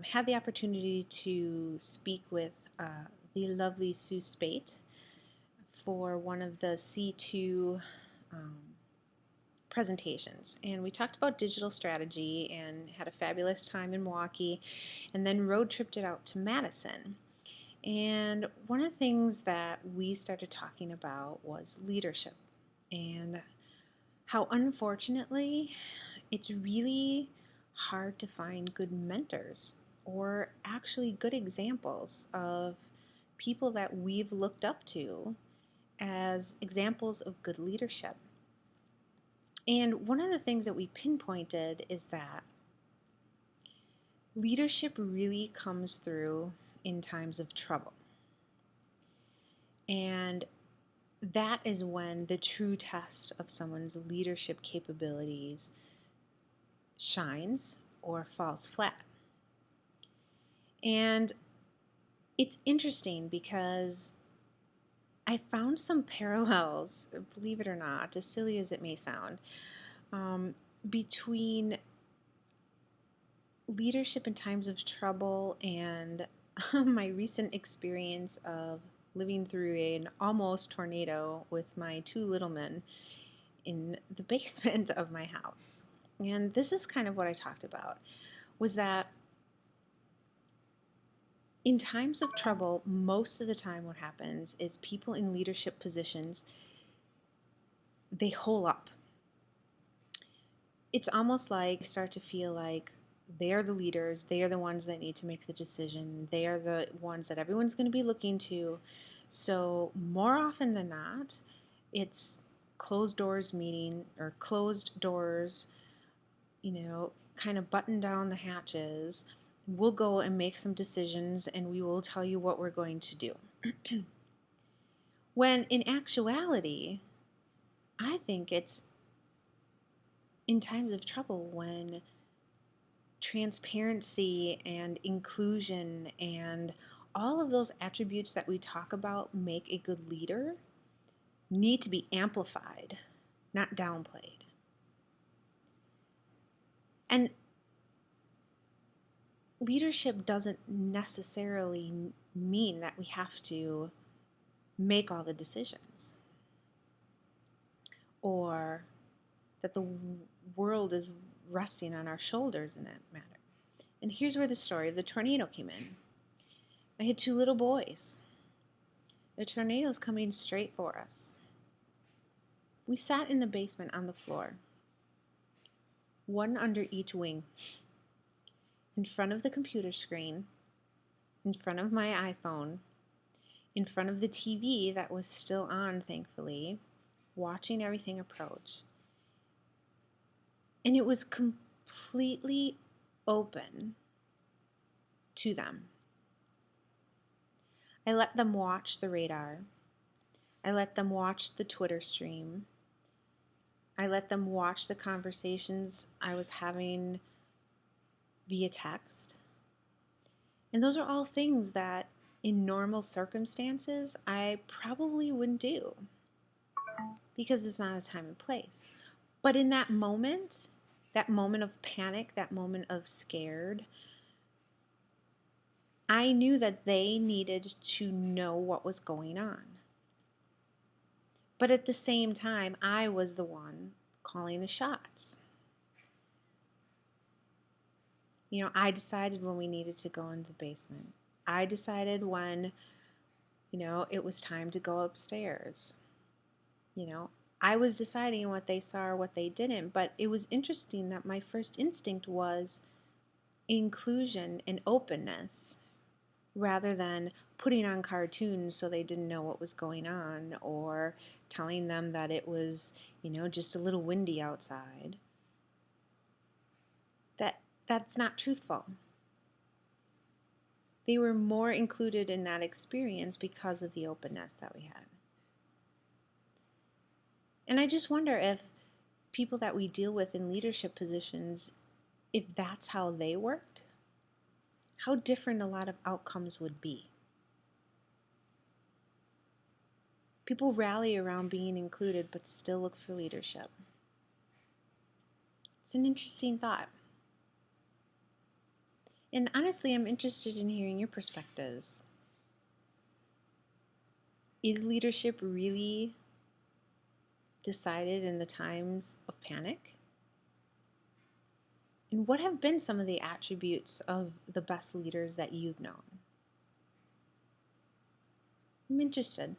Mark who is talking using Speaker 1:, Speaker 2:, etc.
Speaker 1: had the opportunity to speak with the lovely Sue Spate for one of the C2 um, presentations. And we talked about digital strategy and had a fabulous time in Milwaukee and then road tripped it out to Madison. And one of the things that we started talking about was leadership and how unfortunately it's really hard to find good mentors or actually good examples of people that we've looked up to as examples of good leadership. And one of the things that we pinpointed is that leadership really comes through in times of trouble. And that is when the true test of someone's leadership capabilities shines or falls flat. And it's interesting because I found some parallels, believe it or not, as silly as it may sound, between leadership in times of trouble and my recent experience of living through an almost tornado with my two little men in the basement of my house. And this is kind of what I talked about, was that in times of trouble, most of the time what happens is people in leadership positions, they hole up. It's almost like start to feel like they are the leaders, they are the ones that need to make the decision, they are the ones that everyone's going to be looking to. So more often than not, it's closed doors meeting or closed doors, kind of button down the hatches. We'll go and make some decisions and we will tell you what we're going to do. When in actuality, I think it's in times of trouble when transparency and inclusion and all of those attributes that we talk about make a good leader need to be amplified, not downplayed. And leadership doesn't necessarily mean that we have to make all the decisions or that the world is resting on our shoulders in that matter. And here's where the story of the tornado came in. I had two little boys. The tornado's coming straight for us. We sat in the basement on the floor, one under each wing, in front of the computer screen, in front of my iPhone, in front of the TV that was still on, thankfully, watching everything approach. And it was completely open to them. I let them watch the radar. I let them watch the Twitter stream. I let them watch the conversations I was having via text. And those are all things that in normal circumstances I probably wouldn't do because it's not a time and place. But in that moment of panic, that moment of scared, I knew that they needed to know what was going on. But at the same time, I was the one calling the shots. I decided when we needed to go into the basement. I decided when, it was time to go upstairs. I was deciding what they saw or what they didn't, but it was interesting that my first instinct was inclusion and openness rather than putting on cartoons so they didn't know what was going on or telling them that it was, just a little windy outside. That's not truthful. They were more included in that experience because of the openness that we had. And I just wonder if people that we deal with in leadership positions, if that's how they worked, how different a lot of outcomes would be. People rally around being included but still look for leadership. It's an interesting thought. And honestly, I'm interested in hearing your perspectives. Is leadership really decided in the times of panic? And what have been some of the attributes of the best leaders that you've known? I'm interested.